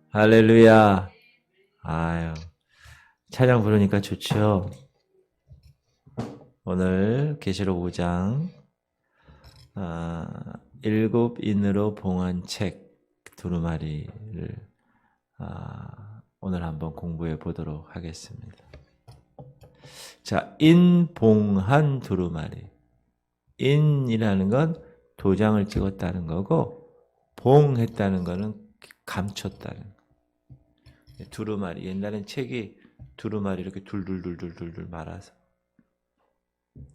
할렐루야. 아유, 찬양 부르니까 좋죠. 오늘 계시록 5장 일곱 인으로 봉한 책 두루마리를 오늘 한번 공부해 보도록 하겠습니다. 자, 인봉한 두루마리. 인이라는 건 도장을 찍었다는 거고, 봉했다는 거는 감췄다는 거. 두루마리. 옛날엔 책이 두루마리 이렇게 둘둘둘둘둘 말아서.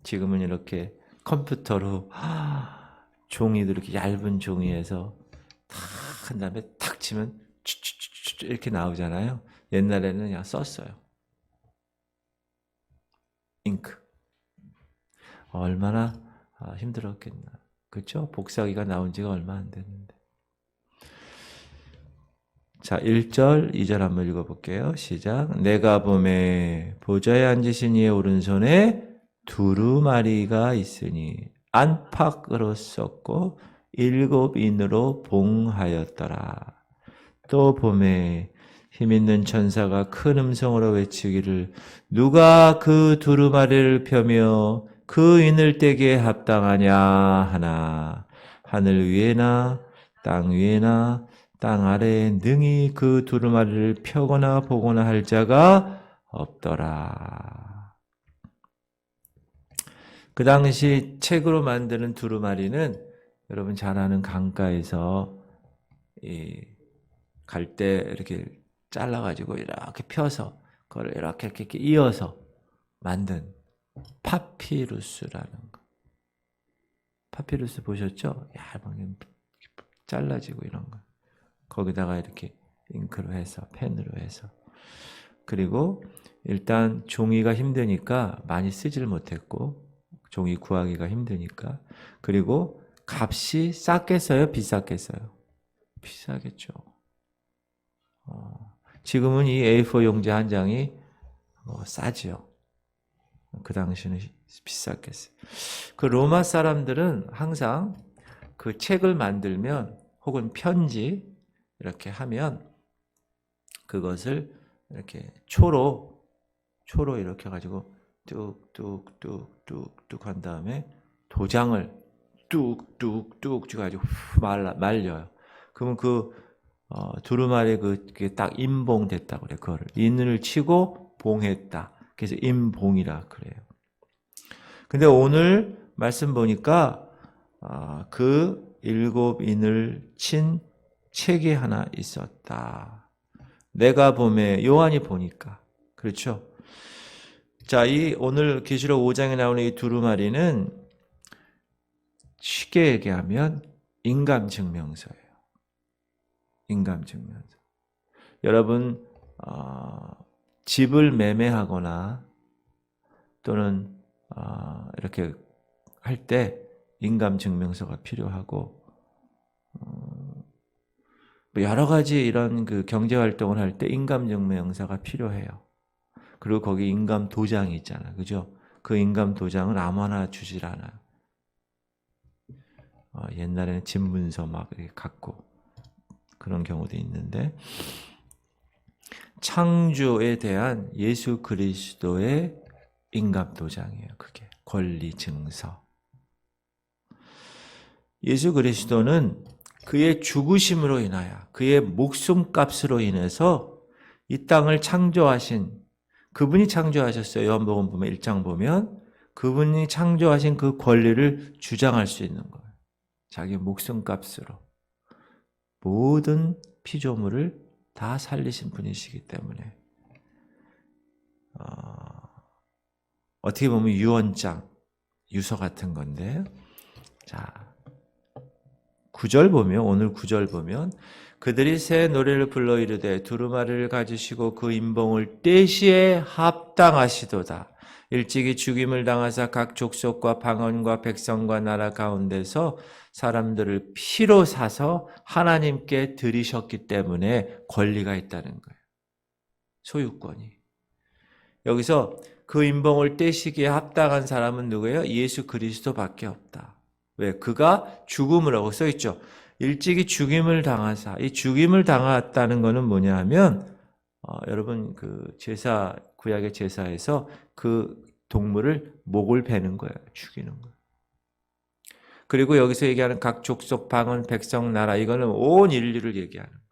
지금은 이렇게 컴퓨터로 종이도 이렇게 얇은 종이에서 탁 한 다음에 탁 치면 이렇게 나오잖아요. 옛날에는 그냥 썼어요. 잉크. 얼마나 힘들었겠나. 그렇죠? 복사기가 나온 지가 얼마 안 됐는데. 자, 1절, 2절 한번 읽어볼게요. 시작. 내가 보매 보좌에 앉으신 이의 오른손에 두루마리가 있으니 안팎으로 썼고 일곱 인으로 봉하였더라. 또 보매 힘있는 천사가 큰 음성으로 외치기를 누가 그 두루마리를 펴며 그 인을 떼기에 합당하냐 하나. 하늘 위에나 땅 위에나 땅 아래에 능히 그 두루마리를 펴거나 보거나 할 자가 없더라. 그 당시 책으로 만드는 두루마리는 여러분 잘 아는 강가에서 갈 때 이렇게 잘라가지고 이렇게 펴서 그걸 이렇게 이어서 만든 파피루스라는 거. 파피루스 보셨죠? 얇은 잘라지고 이런 거. 거기다가 이렇게 잉크로 해서 펜으로 해서 그리고 일단 종이가 힘드니까 많이 쓰질 못했고 종이 구하기가 힘드니까 그리고 값이 쌌겠어요? 비쌌겠어요? 비싸겠죠. 지금은 이 A4 용지 한 장이 싸죠. 그 당시는 비쌌겠어요. 그 로마 사람들은 항상 그 책을 만들면 혹은 편지 이렇게 하면 그것을 이렇게 초로 이렇게 가지고 뚝뚝뚝뚝뚝 한 다음에 도장을 뚝뚝뚝 줘가지고 말려요. 그러면 그 두루마리 그게 딱 인봉됐다 그래. 그거를 인을 치고 봉했다. 그래서 인봉이라 그래요. 근데 오늘 말씀 보니까 그 일곱 인을 친 책이 하나 있었다. 내가 보매 요한이 보니까 그렇죠. 자, 이 오늘 계시록 5장에 나오는 이 두루마리는 쉽게 얘기하면 인감증명서예요. 인감증명서. 여러분 집을 매매하거나 또는 이렇게 할 때 인감증명서가 필요하고 여러 가지 이런 그 경제 활동을 할 때 인감증명서가 필요해요. 그리고 거기 인감 도장이 있잖아요. 그죠? 그 인감 도장을 아무나 주질 않아요. 옛날에는 집문서 막 이렇게 갖고 그런 경우도 있는데 창조에 대한 예수 그리스도의 인감 도장이에요. 그게 권리 증서. 예수 그리스도는 그의 죽으심으로 인하여 그의 목숨값으로 인해서 이 땅을 창조하신 그분이 창조하셨어요. 요한복음 보면 1장 보면 그분이 창조하신 그 권리를 주장할 수 있는 거예요. 자기 목숨값으로 모든 피조물을 다 살리신 분이시기 때문에 어떻게 보면 유언장, 유서 같은 건데 자 9절 보면 오늘 9절 보면 그들이 새 노래를 불러 이르되 두루마리를 가지시고 그 인봉을 떼시에 합당하시도다. 일찍이 죽임을 당하사 각 족속과 방언과 백성과 나라 가운데서 사람들을 피로 사서 하나님께 드리셨기 때문에 권리가 있다는 거예요. 소유권이. 여기서 그 인봉을 떼시기에 합당한 사람은 누구예요? 예수 그리스도밖에 없다. 왜? 그가 죽음을 하고 써있죠. 일찍이 죽임을 당하사. 이 죽임을 당했다는 것은 뭐냐 하면 여러분 그 제사 구약의 제사에서 그 동물을 목을 베는 거예요. 죽이는 거예요. 그리고 여기서 얘기하는 각 족속, 방언, 백성, 나라 이거는 온 인류를 얘기하는 거예요.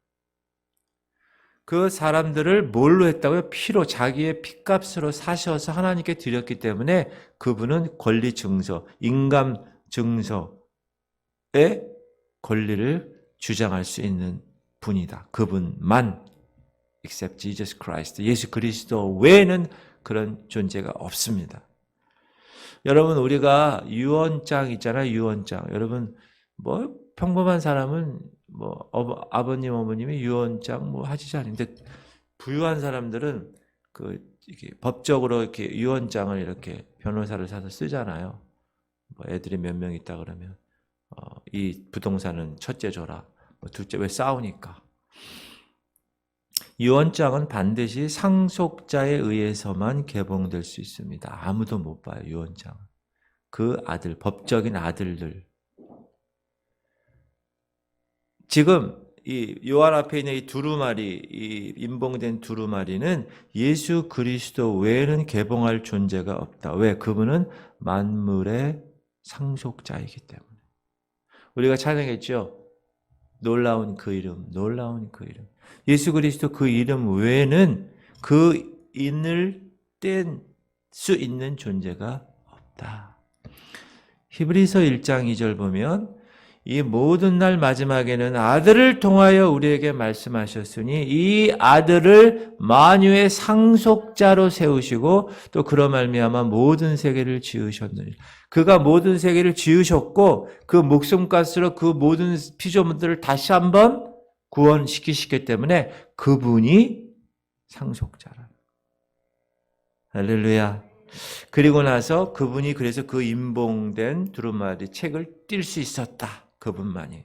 그 사람들을 뭘로 했다고요? 피로 자기의 피값으로 사셔서 하나님께 드렸기 때문에 그분은 권리 증서, 인감 증서의 권리를 주장할 수 있는 분이다. 그분만 except Jesus Christ. 예수 그리스도 외에는 그런 존재가 없습니다. 여러분 우리가 유언장 있잖아요. 유언장. 여러분 뭐 평범한 사람은 뭐 아버님 어머님이 유언장 뭐 하시지 않는데 부유한 사람들은 그 이렇게 법적으로 이렇게 유언장을 이렇게 변호사를 사서 쓰잖아요. 뭐 애들이 몇 명 있다 그러면 이 부동산은 첫째 줘라. 뭐 둘째 왜 싸우니까. 유언장은 반드시 상속자에 의해서만 개봉될 수 있습니다. 아무도 못 봐요. 유언장은. 그 아들, 법적인 아들들. 지금 이 요한 앞에 있는 이 두루마리, 이 임봉된 두루마리는 예수 그리스도 외에는 개봉할 존재가 없다. 왜? 그분은 만물의 상속자이기 때문에. 우리가 찬양했죠. 놀라운 그 이름, 놀라운 그 이름. 예수 그리스도 그 이름 외에는 그 인을 뗀 수 있는 존재가 없다. 히브리서 1장 2절 보면 이 모든 날 마지막에는 아들을 통하여 우리에게 말씀하셨으니 이 아들을 만유의 상속자로 세우시고 또 그로 말미암아 모든 세계를 지으셨느니 그가 모든 세계를 지으셨고 그 목숨값으로 그 모든 피조물들을 다시 한번 구원시키시기 때문에 그분이 상속자라. 할렐루야. 그리고 나서 그분이 그래서 그 임봉된 두루마리 책을 띨 수 있었다. 그분만이.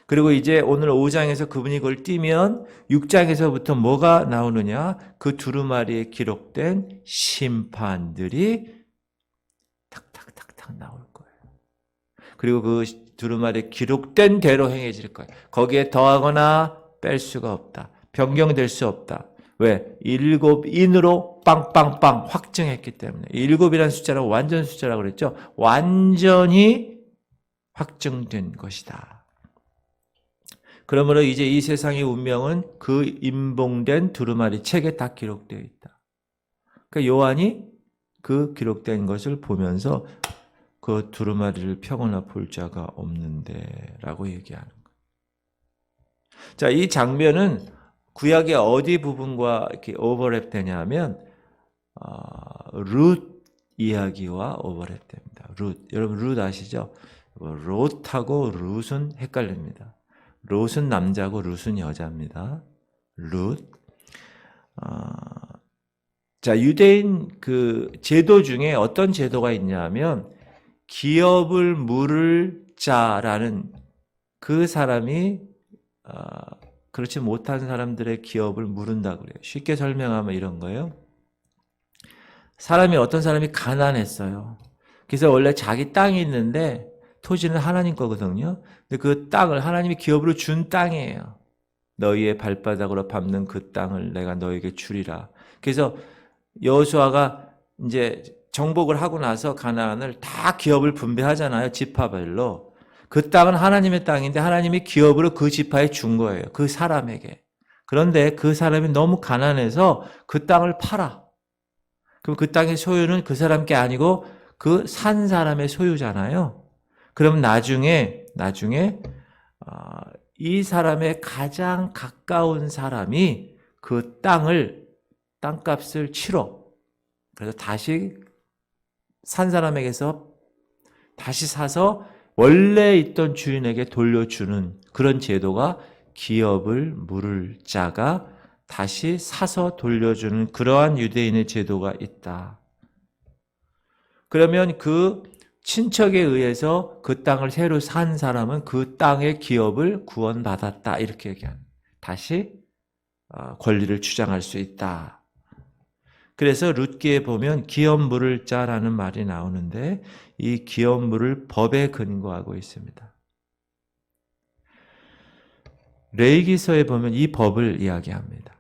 그리고 이제 오늘 5장에서 그분이 그걸 띄면 6장에서부터 뭐가 나오느냐? 그 두루마리에 기록된 심판들이 탁탁탁탁 나올 거예요. 그리고 그 두루마리에 기록된 대로 행해질 거예요. 거기에 더하거나 뺄 수가 없다. 변경될 수 없다. 왜? 7인으로 빵빵빵 확증했기 때문에. 7이라는 숫자는 완전 숫자라고 그랬죠. 완전히 확증된 것이다. 그러므로 이제 이 세상의 운명은 그 임봉된 두루마리 책에 다 기록되어 있다. 그러니까 요한이 그 기록된 것을 보면서 그 두루마리를 펴거나 볼 자가 없는데 라고 얘기하는 거예요. 자, 이 장면은 구약의 어디 부분과 이렇게 오버랩 되냐면 룻 이야기와 오버랩 됩니다. 룻. 여러분 룻 아시죠? 롯하고 룻은 헷갈립니다. 롯은 남자고 룻은 여자입니다. 룻. 자, 유대인 그 제도 중에 어떤 제도가 있냐면 기업을 물을 자라는 그 사람이 그렇지 못한 사람들의 기업을 물은다고 그래요. 쉽게 설명하면 이런 거예요. 어떤 사람이 가난했어요. 그래서 원래 자기 땅이 있는데 토지는 하나님 거거든요. 근데 그 땅을 하나님이 기업으로 준 땅이에요. 너희의 발바닥으로 밟는 그 땅을 내가 너에게 주리라. 그래서 여호수아가 이제 정복을 하고 나서 가나안을 다 기업을 분배하잖아요. 지파별로. 그 땅은 하나님의 땅인데 하나님이 기업으로 그 지파에 준 거예요. 그 사람에게. 그런데 그 사람이 너무 가난해서 그 땅을 팔아. 그럼 그 땅의 소유는 그 사람 게 아니고 그 산 사람의 소유잖아요. 그럼 나중에 이 사람의 가장 가까운 사람이 그 땅값을 치러. 그래서 다시 산 사람에게서 다시 사서 원래 있던 주인에게 돌려주는 그런 제도가 기업을 물을 자가 다시 사서 돌려주는 그러한 유대인의 제도가 있다. 그러면 그 친척에 의해서 그 땅을 새로 산 사람은 그 땅의 기업을 구원받았다. 이렇게 얘기합니다. 다시 권리를 주장할 수 있다. 그래서 룻기에 보면 기업 물을 자라는 말이 나오는데 이 기업 물을 법에 근거하고 있습니다. 레위기서에 보면 이 법을 이야기합니다.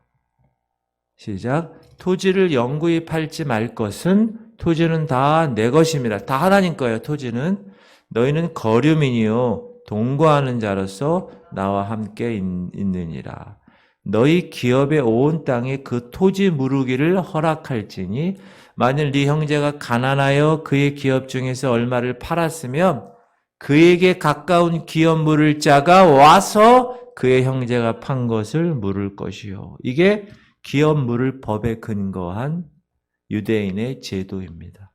시작. 토지를 영구히 팔지 말 것은 토지는 다 내 것입니다. 다 하나님 거예요. 토지는. 너희는 거류민이요 동거하는 자로서 나와 함께 있느니라. 너희 기업의 온 땅에 그 토지 무르기를 허락할지니 만일 네 형제가 가난하여 그의 기업 중에서 얼마를 팔았으면 그에게 가까운 기업 물을 자가 와서 그의 형제가 판 것을 물을 것이요. 이게 기업 물을 법에 근거한 유대인의 제도입니다.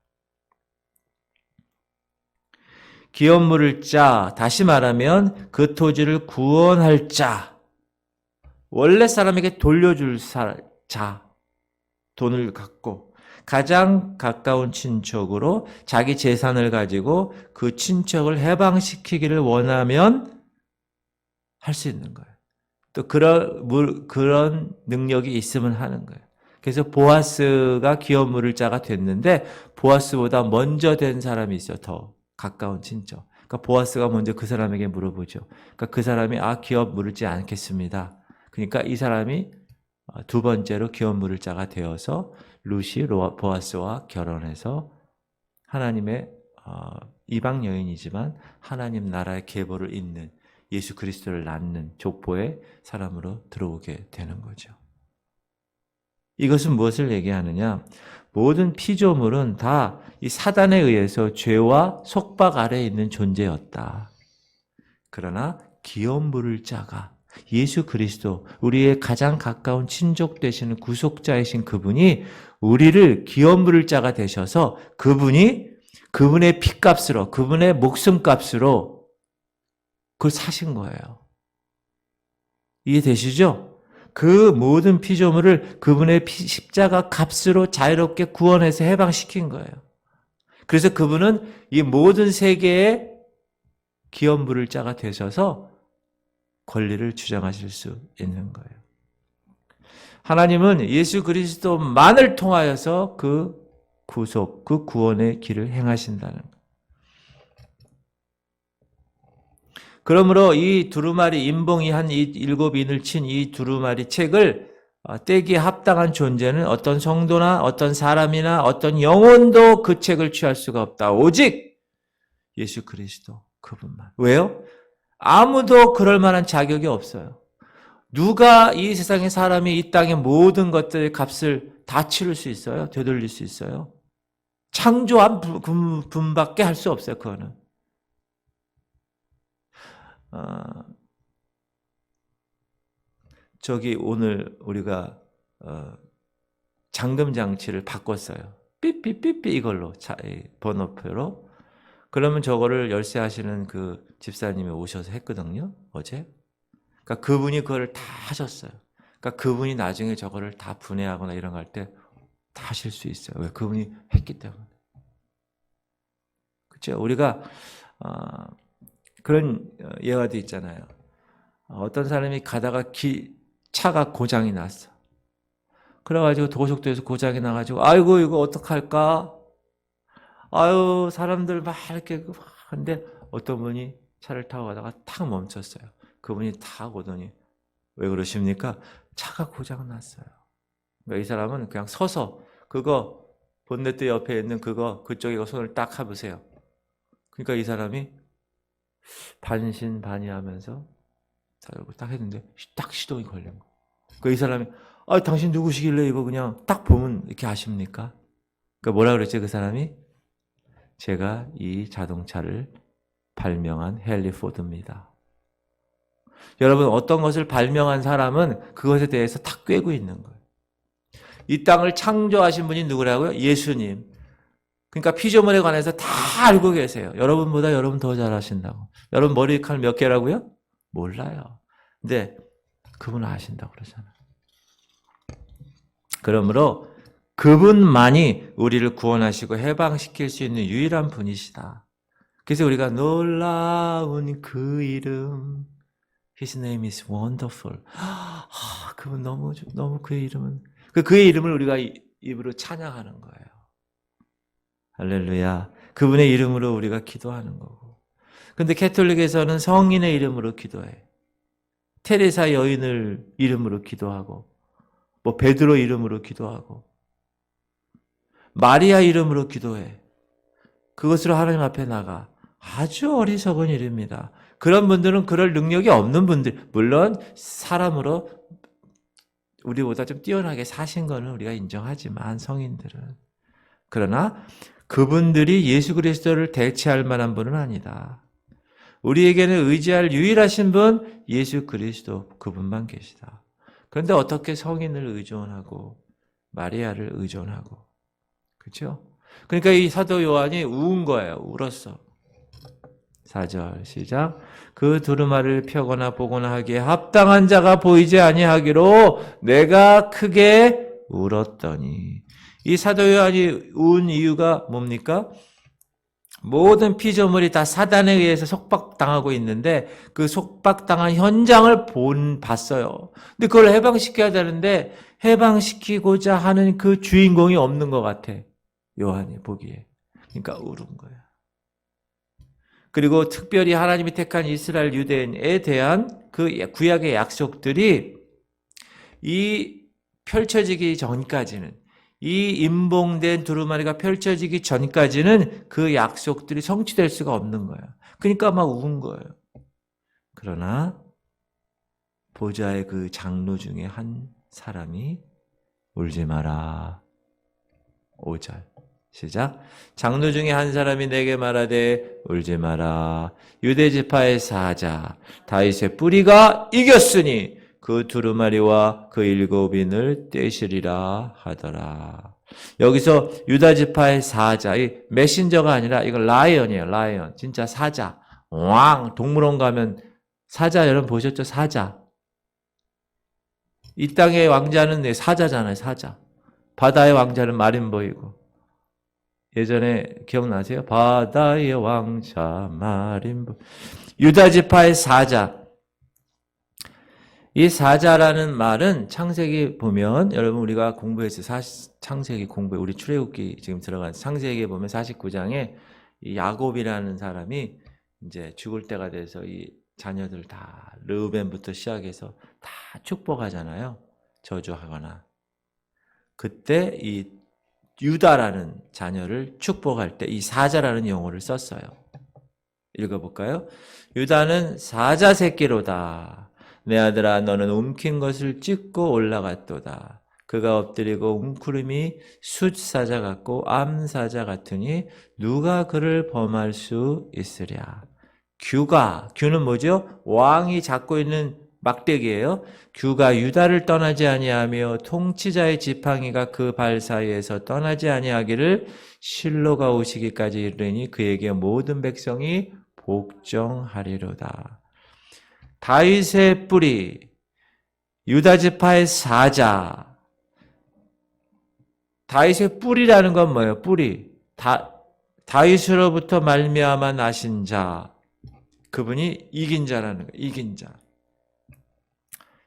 기업 물을 자, 다시 말하면 그 토지를 구원할 자, 원래 사람에게 돌려줄 자, 돈을 갖고 가장 가까운 친척으로 자기 재산을 가지고 그 친척을 해방시키기를 원하면 할 수 있는 거예요. 또 그런 능력이 있으면 하는 거예요. 그래서 보아스가 기업 물을 자가 됐는데 보아스보다 먼저 된 사람이 있어요. 더 가까운 친척. 그러니까 보아스가 먼저 그 사람에게 물어보죠. 그러니까 그 사람이 기업 물을지 않겠습니다. 그러니까 이 사람이 두 번째로 기업 물을 자가 되어서 룻이 보아스와 결혼해서 하나님의 이방 여인이지만 하나님 나라의 계보를 잇는 예수 그리스도를 낳는 족보의 사람으로 들어오게 되는 거죠. 이것은 무엇을 얘기하느냐? 모든 피조물은 다 이 사단에 의해서 죄와 속박 아래에 있는 존재였다. 그러나 기업 물을 자가 예수 그리스도, 우리의 가장 가까운 친족 되시는 구속자이신 그분이 우리를 기업 물을 자가 되셔서 그분의 피값으로, 그분의 목숨값으로 그걸 사신 거예요. 이해되시죠? 그 모든 피조물을 그분의 십자가 값으로 자유롭게 구원해서 해방시킨 거예요. 그래서 그분은 이 모든 세계의 기업 물을 자가 되셔서 권리를 주장하실 수 있는 거예요. 하나님은 예수 그리스도만을 통하여서 그 구속, 그 구원의 길을 행하신다는 거예요. 그러므로 이 두루마리 인봉이 한 이 7인을 친 이 두루마리 책을 떼기에 합당한 존재는 어떤 성도나 어떤 사람이나 어떤 영혼도 그 책을 취할 수가 없다. 오직 예수 그리스도 그분만. 왜요? 아무도 그럴 만한 자격이 없어요. 누가 이 세상의 사람이 이 땅의 모든 것들의 값을 다 치를 수 있어요? 되돌릴 수 있어요? 창조한 분밖에 할 수 없어요. 그거는. 오늘 우리가 잠금 장치를 바꿨어요. 삐삐삐삐 이걸로 번호표로. 그러면 저거를 열쇠 하시는 그 집사님이 오셔서 했거든요. 어제. 그러니까 그분이 그걸 다 하셨어요. 그러니까 그분이 나중에 저거를 다 분해하거나 이런 거 할 때 다 하실 수 있어요. 왜? 그분이 했기 때문에. 그렇죠? 우리가 그런 예화도 있잖아요. 어떤 사람이 가다가 차가 고장이 났어. 그래가지고 도속도에서 고장이 나가지고 아이고 이거 어떡할까? 아유 사람들 막 이렇게 근데 어떤 분이 차를 타고 가다가 탁 멈췄어요. 그분이 탁 오더니 왜 그러십니까? 차가 고장 났어요. 그러니까 이 사람은 그냥 서서 그거 본네트 옆에 있는 그쪽에 손을 딱 해보세요. 그러니까 이 사람이 반신반의하면서 딱 했는데 딱 시동이 걸린 거예요. 그러니까 이 사람이 당신 누구시길래 이거 그냥 딱 보면 이렇게 아십니까? 그러니까 뭐라 그랬죠 그 사람이? 제가 이 자동차를 발명한 헨리 포드입니다. 여러분 어떤 것을 발명한 사람은 그것에 대해서 다 꿰고 있는 거예요. 이 땅을 창조하신 분이 누구라고요? 예수님. 그러니까 피조물에 관해서 다 알고 계세요. 여러분보다 여러분 더 잘하신다고. 여러분 머리칼 몇 개라고요? 몰라요. 근데 그분은 아신다고 그러잖아요. 그러므로 그분만이 우리를 구원하시고 해방시킬 수 있는 유일한 분이시다. 그래서 우리가 놀라운 그 이름, His name is wonderful. 그분 너무 그의 이름은 그의 이름을 우리가 입으로 찬양하는 거예요. 할렐루야. 그분의 이름으로 우리가 기도하는 거고. 근데 캐톨릭에서는 성인의 이름으로 기도해. 테레사 여인을 이름으로 기도하고, 뭐 베드로 이름으로 기도하고, 마리아 이름으로 기도해. 그것으로 하나님 앞에 나가. 아주 어리석은 일입니다. 그런 분들은 그럴 능력이 없는 분들, 물론 사람으로 우리보다 좀 뛰어나게 사신 거는 우리가 인정하지만 성인들은. 그러나 그분들이 예수 그리스도를 대체할 만한 분은 아니다. 우리에게는 의지할 유일하신 분 예수 그리스도 그분만 계시다. 그런데 어떻게 성인을 의존하고 마리아를 의존하고, 그렇죠? 그러니까 이 사도 요한이 운 거예요. 울었어. 4절 시작. 그 두루마리를 펴거나 보거나 하기에 합당한 자가 보이지 아니하기로 내가 크게 울었더니. 이 사도 요한이 운 이유가 뭡니까? 모든 피조물이 다 사단에 의해서 속박당하고 있는데 그 속박당한 현장을 봤어요. 근데 그걸 해방시켜야 되는데 해방시키고자 하는 그 주인공이 없는 것 같아. 요한이 보기에. 그러니까 울은 거야. 그리고 특별히 하나님이 택한 이스라엘 유대인에 대한 그 구약의 약속들이 이 펼쳐지기 전까지는, 이 임봉된 두루마리가 펼쳐지기 전까지는 그 약속들이 성취될 수가 없는 거예요. 그러니까 막 운 거예요. 그러나 보좌의 그 장로 중에 한 사람이 울지 마라. 5절 시작. 장로 중에 한 사람이 내게 말하되 울지 마라. 유대 지파의 사자 다윗의 뿌리가 이겼으니 그 두루마리와 그 7인을 떼시리라 하더라. 여기서 유다 지파의 사자, 이 메신저가 아니라 이건 라이언이에요. 라이언. 진짜 사자. 왕. 동물원 가면 사자 여러분 보셨죠? 사자. 이 땅의 왕자는 사자잖아요. 사자. 바다의 왕자는 마린보이고. 예전에 기억나세요? 바다의 왕자 마린보. 유다 지파의 사자. 이 사자라는 말은 창세기 보면 여러분 우리가 공부했어요. 창세기 공부에 우리 출애굽기 지금 들어간 창세기에 보면 49장에 이 야곱이라는 사람이 이제 죽을 때가 돼서 이 자녀들 다 르우벤부터 시작해서 다 축복하잖아요. 저주하거나. 그때 이 유다라는 자녀를 축복할 때 이 사자라는 용어를 썼어요. 읽어볼까요? 유다는 사자 새끼로다. 내 아들아 너는 움킨 것을 찢고 올라갔도다. 그가 엎드리고 웅크림이 숫사자 같고 암사자 같으니 누가 그를 범할 수 있으랴. 규는 뭐죠? 왕이 잡고 있는 막대기예요. 규가 유다를 떠나지 아니하며 통치자의 지팡이가 그 발 사이에서 떠나지 아니하기를 실로가 오시기까지 이르니 그에게 모든 백성이 복종하리로다. 다윗의 뿌리, 유다 지파의 사자. 다윗의 뿌리라는 건 뭐예요? 뿌리. 다윗으로부터 말미암아 나신 자. 그분이 이긴 자라는 거예요. 이긴 자.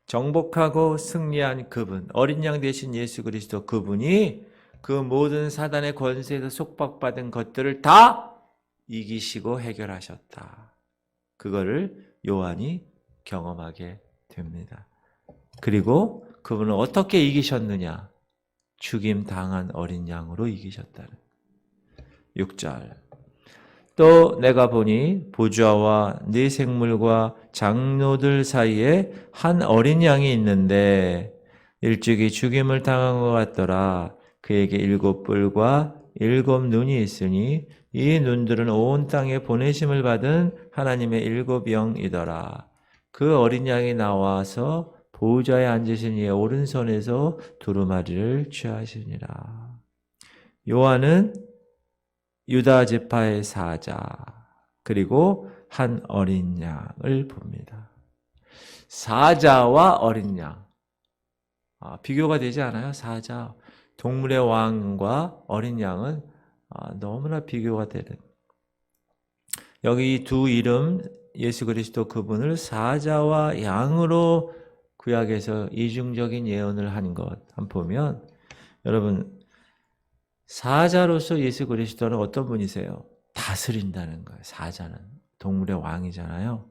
정복하고 승리한 그분, 어린 양 되신 예수 그리스도 그분이 그 모든 사단의 권세에서 속박받은 것들을 다 이기시고 해결하셨다. 그거를 요한이 경험하게 됩니다. 그리고 그분은 어떻게 이기셨느냐? 죽임 당한 어린 양으로 이기셨다는. 6절. 또 내가 보니 보좌와 네 생물과 장로들 사이에 한 어린 양이 있는데 일찍이 죽임을 당한 것 같더라. 그에게 7뿔과 7눈이 있으니 이 눈들은 온 땅에 보내심을 받은 하나님의 7영이더라. 그 어린 양이 나와서 보좌에 앉으신 이의 오른손에서 두루마리를 취하시니라. 요한은 유다 지파의 사자 그리고 한 어린 양을 봅니다. 사자와 어린 양. 비교가 되지 않아요? 사자. 동물의 왕과 어린 양은 너무나 비교가 되는. 여기 두 이름 예수 그리스도 그분을 사자와 양으로 구약에서 이중적인 예언을 한 것 한번 보면 여러분 사자로서 예수 그리스도는 어떤 분이세요? 다스린다는 거예요. 사자는 동물의 왕이잖아요.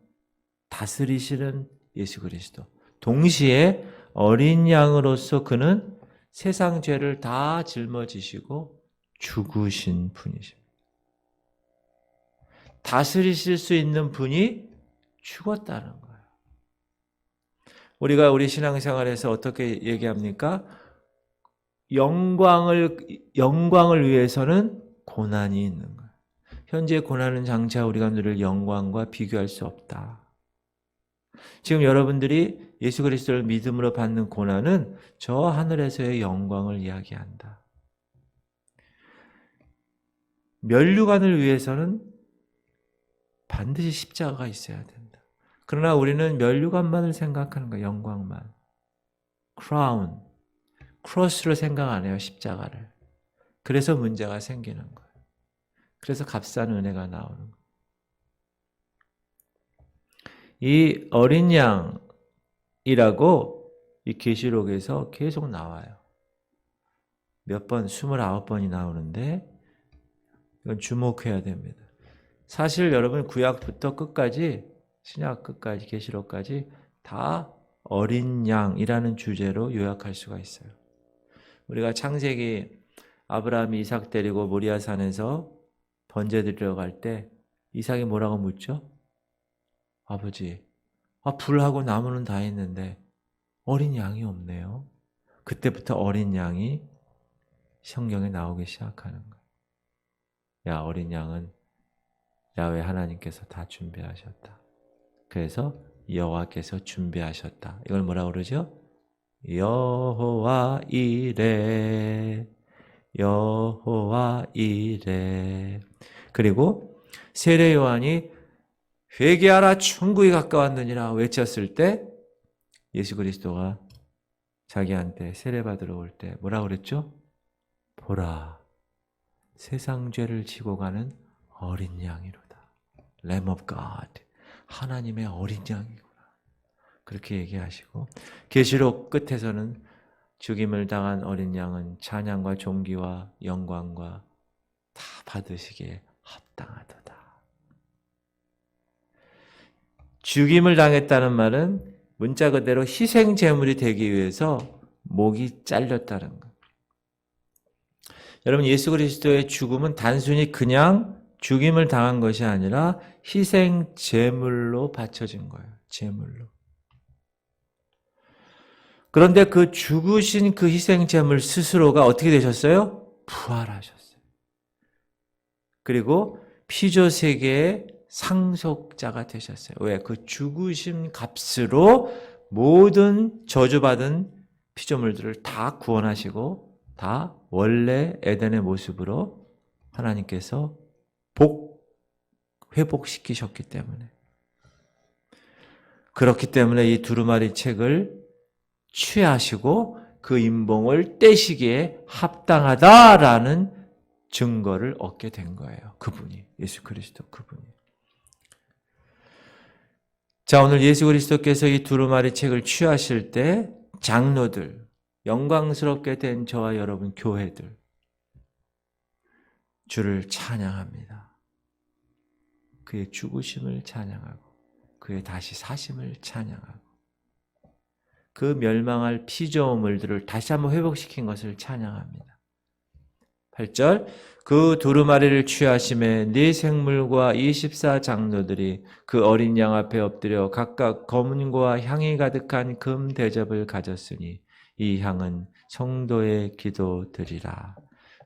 다스리시는 예수 그리스도. 동시에 어린 양으로서 그는 세상 죄를 다 짊어지시고 죽으신 분이십니다. 다스리실 수 있는 분이 죽었다는 거예요. 우리가 우리 신앙생활에서 어떻게 얘기합니까? 영광을 위해서는 고난이 있는 거예요. 현재 고난은 장차 우리가 누릴 영광과 비교할 수 없다. 지금 여러분들이 예수 그리스도를 믿음으로 받는 고난은 저 하늘에서의 영광을 이야기한다. 면류관을 위해서는 반드시 십자가가 있어야 된다. 그러나 우리는 면류관만을 생각하는 거예요. 영광만. 크라운, 크로스로 생각 안 해요. 십자가를. 그래서 문제가 생기는 거예요. 그래서 값싼 은혜가 나오는 거예요. 이 어린 양이라고 이 계시록에서 계속 나와요. 몇 번, 29번이 나오는데 이건 주목해야 됩니다. 사실 여러분 구약부터 끝까지, 신약 끝까지, 계시록까지 다 어린 양이라는 주제로 요약할 수가 있어요. 우리가 창세기 아브라함이 이삭 데리고 모리아산에서 번제 드리러 갈 때 이삭이 뭐라고 묻죠? 아버지, 불하고 나무는 다 있는데 어린 양이 없네요. 그때부터 어린 양이 성경에 나오기 시작하는 거예요. 야, 어린 양은 야훼 하나님께서 다 준비하셨다. 그래서 여호와께서 준비하셨다. 이걸 뭐라고 그러죠? 여호와 이레, 여호와 이레. 그리고 세례 요한이 회개하라 천국이 가까웠느니라 외쳤을 때 예수 그리스도가 자기한테 세례받으러 올 때 뭐라고 그랬죠? 보라, 세상 죄를 지고 가는 어린 양이로다. Lamb of God, 하나님의 어린 양이구나. 그렇게 얘기하시고 계시록 끝에서는 죽임을 당한 어린 양은 찬양과 존귀와 영광과 다 받으시기에 합당하도다. 죽임을 당했다는 말은 문자 그대로 희생 제물이 되기 위해서 목이 잘렸다는 것. 여러분, 예수 그리스도의 죽음은 단순히 그냥 죽임을 당한 것이 아니라 희생 제물로 바쳐진 거예요. 제물로. 그런데 그 죽으신 그 희생 제물 스스로가 어떻게 되셨어요? 부활하셨어요. 그리고 피조 세계의 상속자가 되셨어요. 왜? 그 죽으신 값으로 모든 저주받은 피조물들을 다 구원하시고 다 원래 에덴의 모습으로 하나님께서 회복시키셨기 때문에. 그렇기 때문에 이 두루마리 책을 취하시고 그 임봉을 떼시기에 합당하다라는 증거를 얻게 된 거예요. 그분이, 예수 그리스도 그분이. 자, 오늘 예수 그리스도께서 이 두루마리 책을 취하실 때 장로들, 영광스럽게 된 저와 여러분 교회들 주를 찬양합니다. 그의 죽으심을 찬양하고 그의 다시 사심을 찬양하고 그 멸망할 피조물들을 다시 한번 회복시킨 것을 찬양합니다. 8절, 그 두루마리를 취하심에 네 생물과 24 장로들이 그 어린 양 앞에 엎드려 각각 검은과 향이 가득한 금 대접을 가졌으니 이 향은 성도의 기도들이라.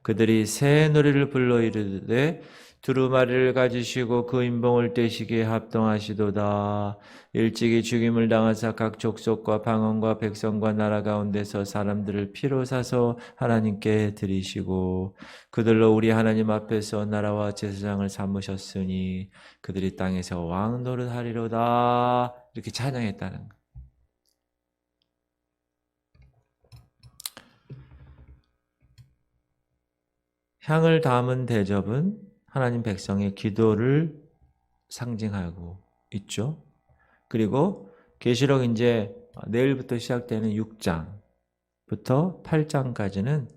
그들이 새 노래를 불러 이르되 두루마리를 가지시고 그 임봉을 떼시기에 합당하시도다. 일찍이 죽임을 당하사 각 족속과 방언과 백성과 나라 가운데서 사람들을 피로 사서 하나님께 드리시고 그들로 우리 하나님 앞에서 나라와 제사장을 삼으셨으니 그들이 땅에서 왕 노릇하리로다. 이렇게 찬양했다는 거. 향을 담은 대접은 하나님 백성의 기도를 상징하고 있죠. 그리고 계시록 이제 내일부터 시작되는 6장부터 8장까지는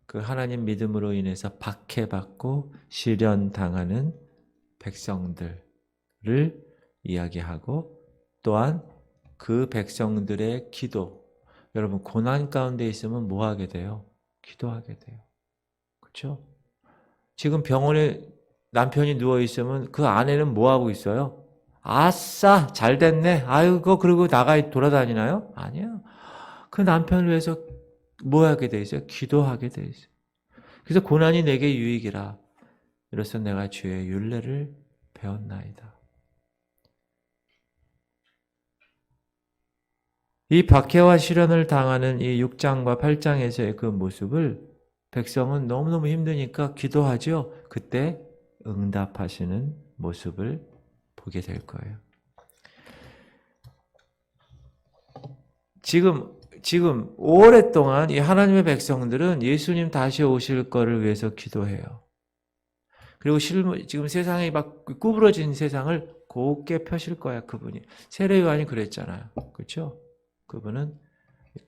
그 하나님 믿음으로 인해서 박해받고 시련당하는 백성들을 이야기하고 또한 그 백성들의 기도. 여러분 고난 가운데 있으면 뭐 하게 돼요? 기도하게 돼요. 그렇죠? 지금 병원에 남편이 누워 있으면 그 아내는 뭐 하고 있어요? 아싸 잘 됐네. 아이고 그리고 나가 돌아다니나요? 아니요. 그 남편을 위해서 뭐 하게 돼 있어요? 기도하게 돼 있어요. 그래서 고난이 내게 유익이라. 이로써 내가 주의 율례를 배웠나이다. 이 박해와 시련을 당하는 이 6장과 8장에서의 그 모습을 백성은 너무너무 힘드니까 기도하죠. 그때 응답하시는 모습을 보게 될 거예요. 지금 오랫동안 이 하나님의 백성들은 예수님 다시 오실 거를 위해서 기도해요. 그리고 지금 세상이 막 구부러진 세상을 곱게 펴실 거야, 그분이. 세례 요한이 그랬잖아요. 그렇죠? 그분은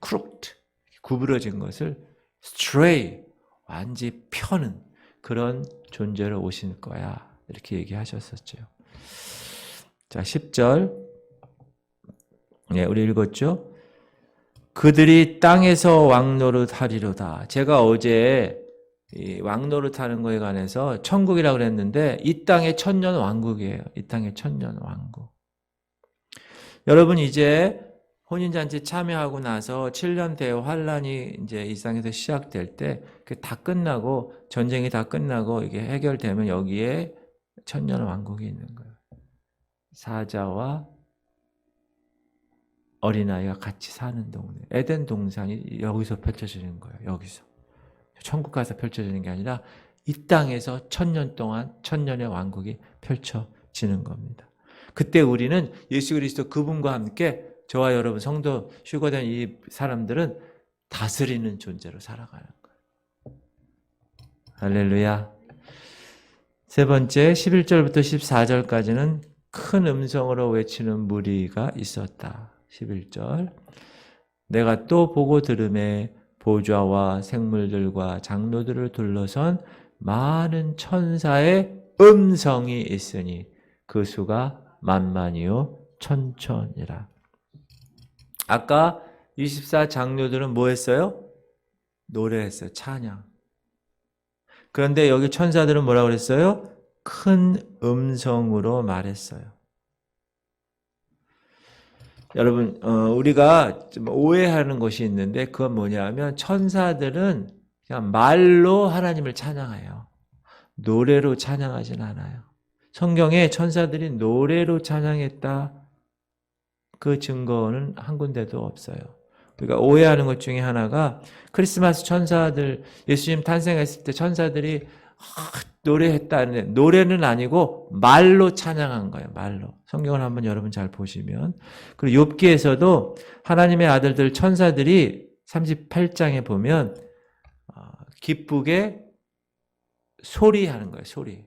crooked, 구부러진 것을 straight, 완전히 펴는 그런 존재로 오실 거야. 이렇게 얘기하셨었죠. 자, 10절. 네, 우리 읽었죠? 그들이 땅에서 왕노릇 하리로다. 제가 어제 이 왕노릇 하는 거에 관해서 천국이라고 그랬는데 이 땅의 천년 왕국이에요. 이 땅의 천년 왕국. 여러분 이제 혼인잔치 참여하고 나서 7년 대환란이 이제 이 땅에서 시작될 때 그 다 끝나고 전쟁이 다 끝나고 이게 해결되면 여기에 천년 왕국이 있는 거예요. 사자와 어린아이가 같이 사는 동네. 에덴 동산이 여기서 펼쳐지는 거예요. 여기서. 천국 가서 펼쳐지는 게 아니라 이 땅에서 천년 동안 천년의 왕국이 펼쳐지는 겁니다. 그때 우리는 예수 그리스도 그분과 함께 저와 여러분 성도 휴거된 이 사람들은 다스리는 존재로 살아가는 거예요. 할렐루야. 세 번째 11절부터 14절까지는 큰 음성으로 외치는 무리가 있었다. 11절 내가 또 보고 들음에 보좌와 생물들과 장로들을 둘러선 많은 천사의 음성이 있으니 그 수가 만만이요 천천이라. 아까 24 장로들은 뭐 했어요? 노래했어요. 찬양. 그런데 여기 천사들은 뭐라고 그랬어요? 큰 음성으로 말했어요. 여러분 우리가 좀 오해하는 것이 있는데 그건 뭐냐면 천사들은 그냥 말로 하나님을 찬양해요. 노래로 찬양하진 않아요. 성경에 천사들이 노래로 찬양했다. 그 증거는 한 군데도 없어요. 우리가 오해하는 것 중에 하나가 크리스마스 천사들 예수님 탄생했을 때 천사들이 노래했다는데 노래는 아니고 말로 찬양한 거예요. 말로. 성경을 한번 여러분 잘 보시면 그리고 욥기에서도 하나님의 아들들 천사들이 38장에 보면 기쁘게 소리하는 거예요. 소리.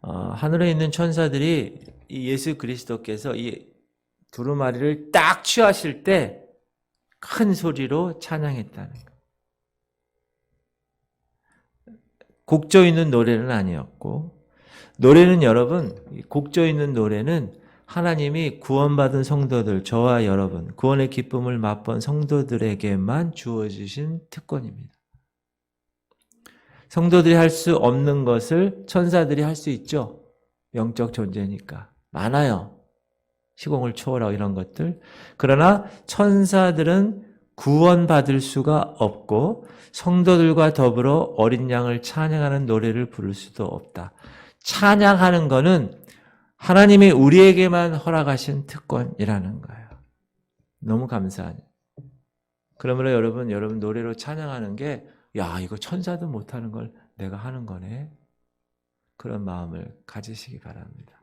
하늘에 있는 천사들이 이 예수 그리스도께서 이 두루마리를 딱 취하실 때 큰 소리로 찬양했다는 거예요. 곡조 있는 노래는 아니었고 노래는 여러분 곡조 있는 노래는 하나님이 구원받은 성도들 저와 여러분 구원의 기쁨을 맛본 성도들에게만 주어주신 특권입니다. 성도들이 할 수 없는 것을 천사들이 할 수 있죠. 영적 존재니까. 많아요. 시공을 초월하고 이런 것들. 그러나 천사들은 구원받을 수가 없고 성도들과 더불어 어린 양을 찬양하는 노래를 부를 수도 없다. 찬양하는 거는 하나님이 우리에게만 허락하신 특권이라는 거예요. 너무 감사하죠. 그러므로 여러분 노래로 찬양하는 게 야, 이거 천사도 못하는 걸 내가 하는 거네. 그런 마음을 가지시기 바랍니다.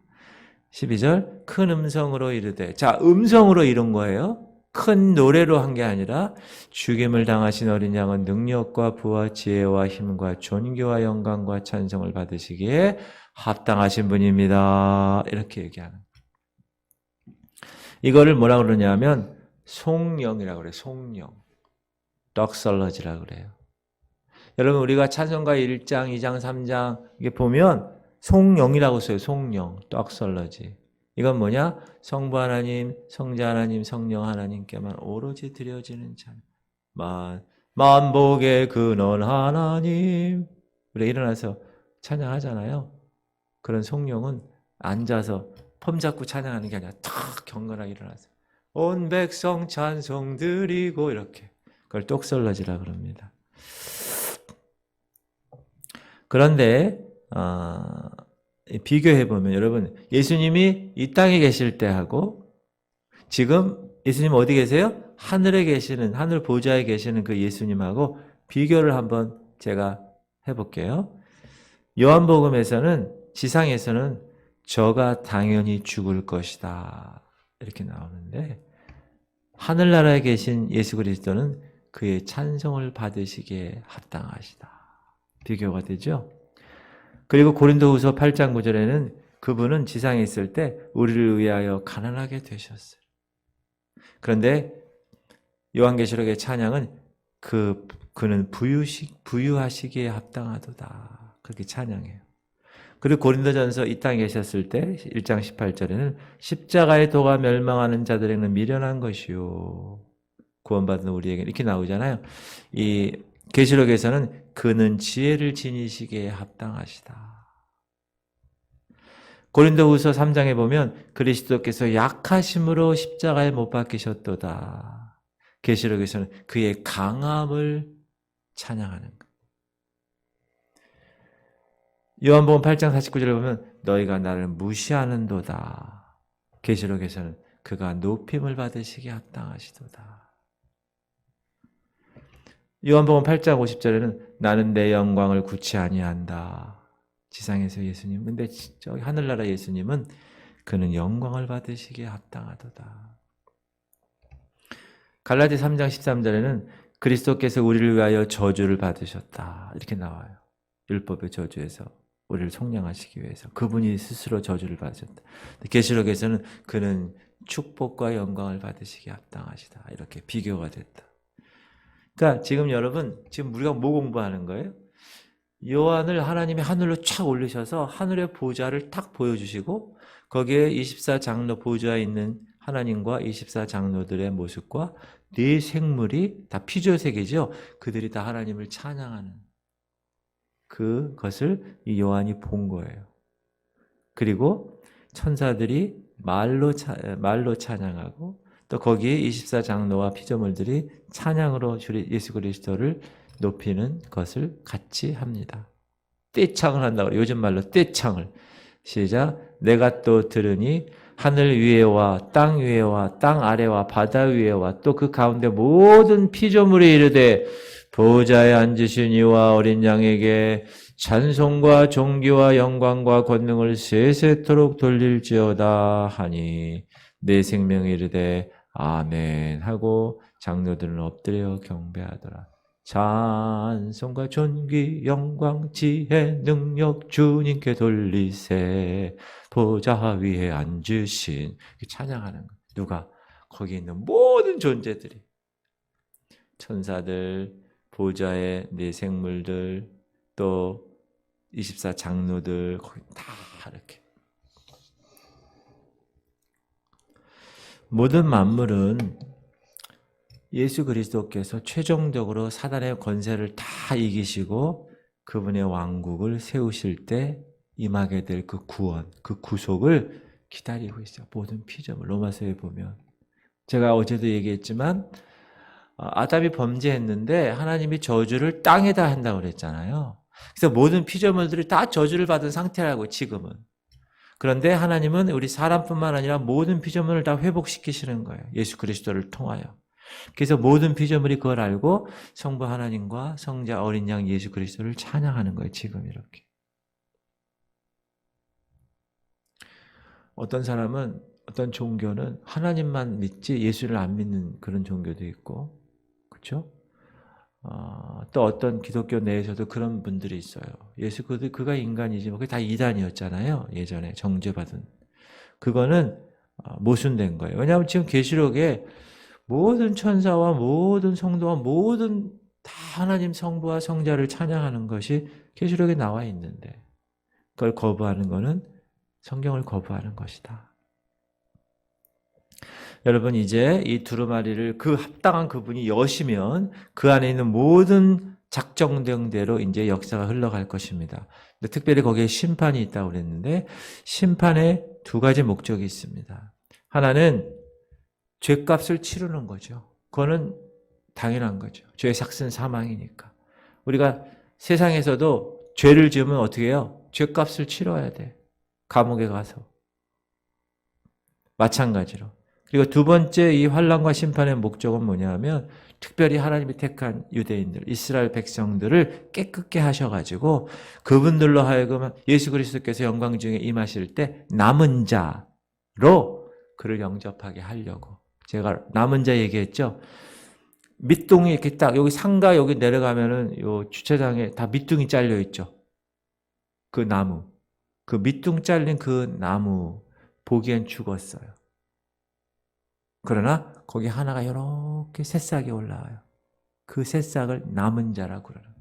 12절 큰 음성으로 이르되 자 음성으로 이룬 거예요. 큰 노래로 한 게 아니라 죽임을 당하신 어린 양은 능력과 부와 지혜와 힘과 존귀와 영광과 찬송을 받으시기에 합당하신 분입니다. 이렇게 얘기하는 거예요. 이거를 뭐라고 그러냐면 송영이라고 그래요. 송영. 덕설러지라고 그래요. 여러분 우리가 찬송가 1장, 2장, 3장 이게 보면 송영이라고 써요. 송영, 떡설러지. 이건 뭐냐? 성부 하나님, 성자 하나님, 성령 하나님께만 오로지 드려지는 찬양. 만복의 근원 하나님. 우리 일어나서 찬양하잖아요. 그런 성령은 앉아서 폼 잡고 찬양하는 게 아니라 탁 경건하게 일어나서 온 백성 찬송 드리고 이렇게 그걸 똑설러지라 그럽니다. 그런데 비교해보면 여러분 예수님이 이 땅에 계실 때하고 지금 예수님 어디 계세요? 하늘에 계시는 하늘 보좌에 계시는 그 예수님하고 비교를 한번 제가 해볼게요. 요한복음에서는 지상에서는 저가 당연히 죽을 것이다 이렇게 나오는데 하늘나라에 계신 예수 그리스도는 그의 찬송을 받으시기에 합당하시다. 비교가 되죠. 그리고 고린도후서 8장 9절에는 그분은 지상에 있을 때 우리를 위하여 가난하게 되셨어요. 그런데 요한계시록의 찬양은 그는 부유하시기에 합당하도다. 그렇게 찬양해요. 그리고 고린도전서 이 땅에 계셨을 때 1장 18절에는 십자가의 도가 멸망하는 자들에게는 미련한 것이요 구원받은 우리에게 이렇게 나오잖아요. 이 계시록에서는 그는 지혜를 지니시기에 합당하시다. 고린도후서 3장에 보면 그리스도께서 약하심으로 십자가에 못 박히셨도다. 계시록에서는 그의 강함을 찬양하는 것. 요한복음 8장 49절에 보면 너희가 나를 무시하는도다. 계시록에서는 그가 높임을 받으시기에 합당하시도다. 요한복음 8장 50절에는 나는 내 영광을 굳이 아니한다. 지상에서 예수님. 근데 저기 하늘나라 예수님은 그는 영광을 받으시기에 합당하도다. 갈라디 3장 13절에는 그리스도께서 우리를 위하여 저주를 받으셨다. 이렇게 나와요. 율법의 저주에서 우리를 속량하시기 위해서 그분이 스스로 저주를 받으셨다. 계시록에서는 그는 축복과 영광을 받으시기에 합당하시다. 이렇게 비교가 됐다. 그러니까 지금 여러분 지금 우리가 뭐 공부하는 거예요? 요한을 하나님이 하늘로 촥 올리셔서 하늘의 보좌를 탁 보여주시고 거기에 24장로 보좌에 있는 하나님과 24장로들의 모습과 네 생물이 다 피조세계죠. 그들이 다 하나님을 찬양하는 그것을 이 요한이 본 거예요. 그리고 천사들이 말로 찬양하고 또 거기에 24장로와 피조물들이 찬양으로 예수 그리스도를 높이는 것을 같이 합니다. 떼창을 한다고 그래요. 요즘 말로 떼창을. 시작. 내가 또 들으니 하늘 위에와 땅 위에와 땅 아래와 바다 위에와 또 그 가운데 모든 피조물이 이르되 보좌에 앉으신 이와 어린 양에게 찬송과 존귀와 영광과 권능을 세세토록 돌릴지어다 하니 내 생명이 이르되 아멘 하고 장로들은 엎드려 경배하더라. 찬송과 존귀 영광 지혜 능력 주님께 돌리세 보좌 위에 앉으신 찬양하는 거. 누가? 거기 있는 모든 존재들이 천사들 보좌의 네 생물들 또 24장로들 거기 다 이렇게 모든 만물은 예수 그리스도께서 최종적으로 사단의 권세를 다 이기시고 그분의 왕국을 세우실 때 임하게 될 그 구원, 그 구속을 기다리고 있어요. 모든 피조물. 로마서에 보면 제가 어제도 얘기했지만 아담이 범죄했는데 하나님이 저주를 땅에다 한다고 그랬잖아요. 그래서 모든 피조물들이 다 저주를 받은 상태라고 지금은. 그런데 하나님은 우리 사람뿐만 아니라 모든 피조물을 다 회복시키시는 거예요. 예수 그리스도를 통하여. 그래서 모든 피조물이 그걸 알고 성부 하나님과 성자 어린 양 예수 그리스도를 찬양하는 거예요. 지금 이렇게. 어떤 사람은 어떤 종교는 하나님만 믿지 예수를 안 믿는 그런 종교도 있고 그렇죠? 또 어떤 기독교 내에서도 그런 분들이 있어요. 예수 그가 인간이지만 그게 다 이단이었잖아요. 예전에 정죄받은. 그거는 모순된 거예요. 왜냐하면 지금 계시록에 모든 천사와 모든 성도와 모든 다 하나님 성부와 성자를 찬양하는 것이 계시록에 나와 있는데 그걸 거부하는 것은 성경을 거부하는 것이다. 여러분 이제 이 두루마리를 그 합당한 그분이 여시면 그 안에 있는 모든 작정된 대로 이제 역사가 흘러갈 것입니다. 근데 특별히 거기에 심판이 있다고 그랬는데 심판에 두 가지 목적이 있습니다. 하나는 죄값을 치르는 거죠. 그거는 당연한 거죠. 죄의 삭은 사망이니까. 우리가 세상에서도 죄를 지으면 어떻게 해요? 죄값을 치러야 돼. 감옥에 가서. 마찬가지로. 그리고 두 번째 이 환난과 심판의 목적은 뭐냐면 특별히 하나님이 택한 유대인들, 이스라엘 백성들을 깨끗게 하셔가지고 그분들로 하여금 예수 그리스도께서 영광 중에 임하실 때 남은 자로 그를 영접하게 하려고. 제가 남은 자 얘기했죠. 밑둥이 이렇게 딱 여기 상가 여기 내려가면은 요 주차장에 다 밑둥이 잘려 있죠. 그 나무. 그 밑둥 잘린 그 나무 보기엔 죽었어요. 그러나 거기 하나가 이렇게 새싹이 올라와요. 그 새싹을 남은 자라고 그러는 거예요.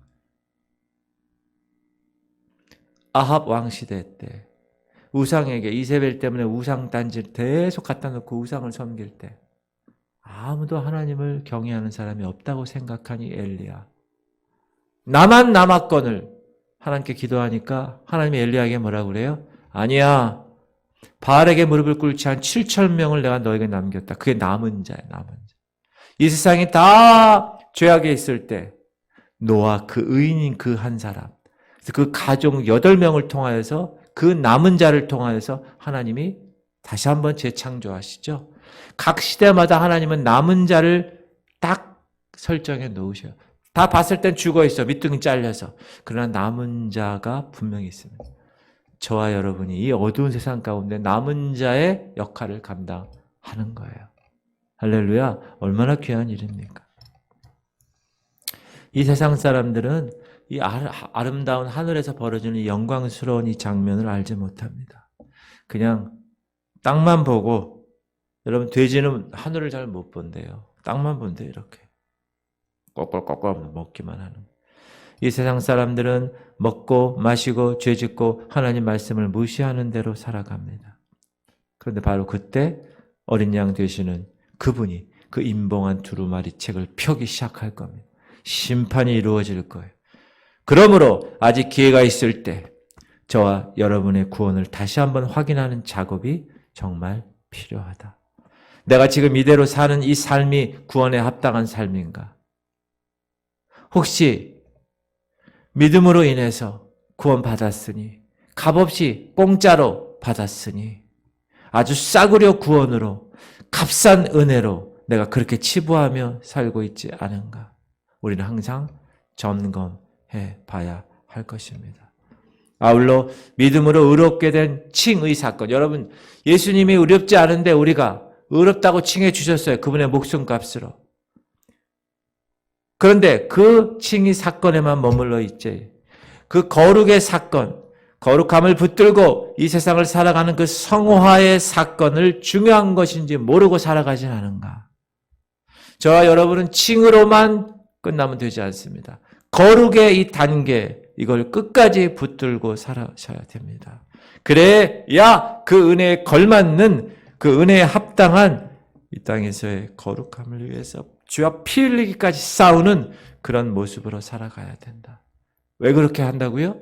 아합 왕 시대 때 우상에게 이세벨 때문에 우상 단지를 계속 갖다 놓고 우상을 섬길 때 아무도 하나님을 경외하는 사람이 없다고 생각하니 엘리야. 나만 남았건을 하나님께 기도하니까 하나님이 엘리야에게 뭐라고 그래요? 아니야. 바알에게 무릎을 꿇지 한 7,000명을 내가 너에게 남겼다. 그게 남은 자야, 남은 자. 이 세상이 다 죄악에 있을 때 노아 그 의인인 그 한 사람, 그 가족 8명을 통하여서 그 남은 자를 통하여서 하나님이 다시 한번 재창조하시죠. 각 시대마다 하나님은 남은 자를 딱 설정해 놓으셔요. 다 봤을 땐 죽어 있어. 밑둥이 잘려서. 그러나 남은 자가 분명히 있습니다. 저와 여러분이 이 어두운 세상 가운데 남은 자의 역할을 감당하는 거예요. 할렐루야. 얼마나 귀한 일입니까? 이 세상 사람들은 이 아름다운 하늘에서 벌어지는 영광스러운 이 장면을 알지 못합니다. 그냥 땅만 보고, 여러분 돼지는 하늘을 잘 못 본대요. 땅만 본대요. 이렇게 꼴꼴꼴꼴 먹기만 하는. 이 세상 사람들은 먹고 마시고 죄짓고 하나님 말씀을 무시하는 대로 살아갑니다. 그런데 바로 그때 어린 양 되시는 그분이 그 임봉한 두루마리 책을 펴기 시작할 겁니다. 심판이 이루어질 거예요. 그러므로 아직 기회가 있을 때 저와 여러분의 구원을 다시 한번 확인하는 작업이 정말 필요하다. 내가 지금 이대로 사는 이 삶이 구원에 합당한 삶인가? 혹시 믿음으로 인해서 구원받았으니, 값없이 공짜로 받았으니, 아주 싸구려 구원으로, 값싼 은혜로 내가 그렇게 치부하며 살고 있지 않은가? 우리는 항상 점검해 봐야 할 것입니다. 아울러 믿음으로 의롭게 된 칭의 사건. 여러분, 예수님이 의롭지 않은데 우리가 의롭다고 칭해 주셨어요. 그분의 목숨값으로. 그런데 그 칭의 사건에만 머물러 있지. 그 거룩의 사건, 거룩함을 붙들고 이 세상을 살아가는 그 성화의 사건을 중요한 것인지 모르고 살아가진 않은가. 저와 여러분은 칭으로만 끝나면 되지 않습니다. 거룩의 이 단계, 이걸 끝까지 붙들고 살아셔야 됩니다. 그래야 그 은혜에 걸맞는, 그 은혜에 합당한 이 땅에서의 거룩함을 위해서 주와 피 흘리기까지 싸우는 그런 모습으로 살아가야 된다. 왜 그렇게 한다고요?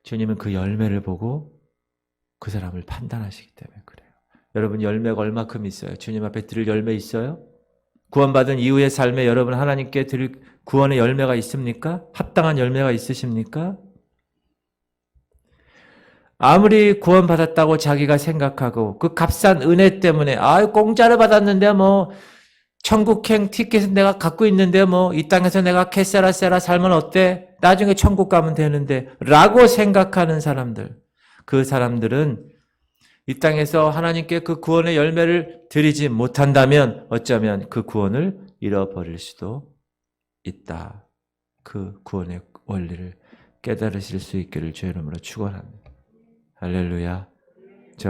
주님은 그 열매를 보고 그 사람을 판단하시기 때문에 그래요. 여러분 열매가 얼마큼 있어요? 주님 앞에 드릴 열매 있어요? 구원받은 이후의 삶에 여러분 하나님께 드릴 구원의 열매가 있습니까? 합당한 열매가 있으십니까? 아무리 구원받았다고 자기가 생각하고 그 값싼 은혜 때문에 공짜로 받았는데 천국행 티켓은 내가 갖고 있는데 이 땅에서 내가 캐세라세라 살면 어때? 나중에 천국 가면 되는데 라고 생각하는 사람들, 그 사람들은 이 땅에서 하나님께 그 구원의 열매를 드리지 못한다면 어쩌면 그 구원을 잃어버릴 수도 있다. 그 구원의 원리를 깨달으실 수 있기를 주의 이름으로 축원합니다. 할렐루야.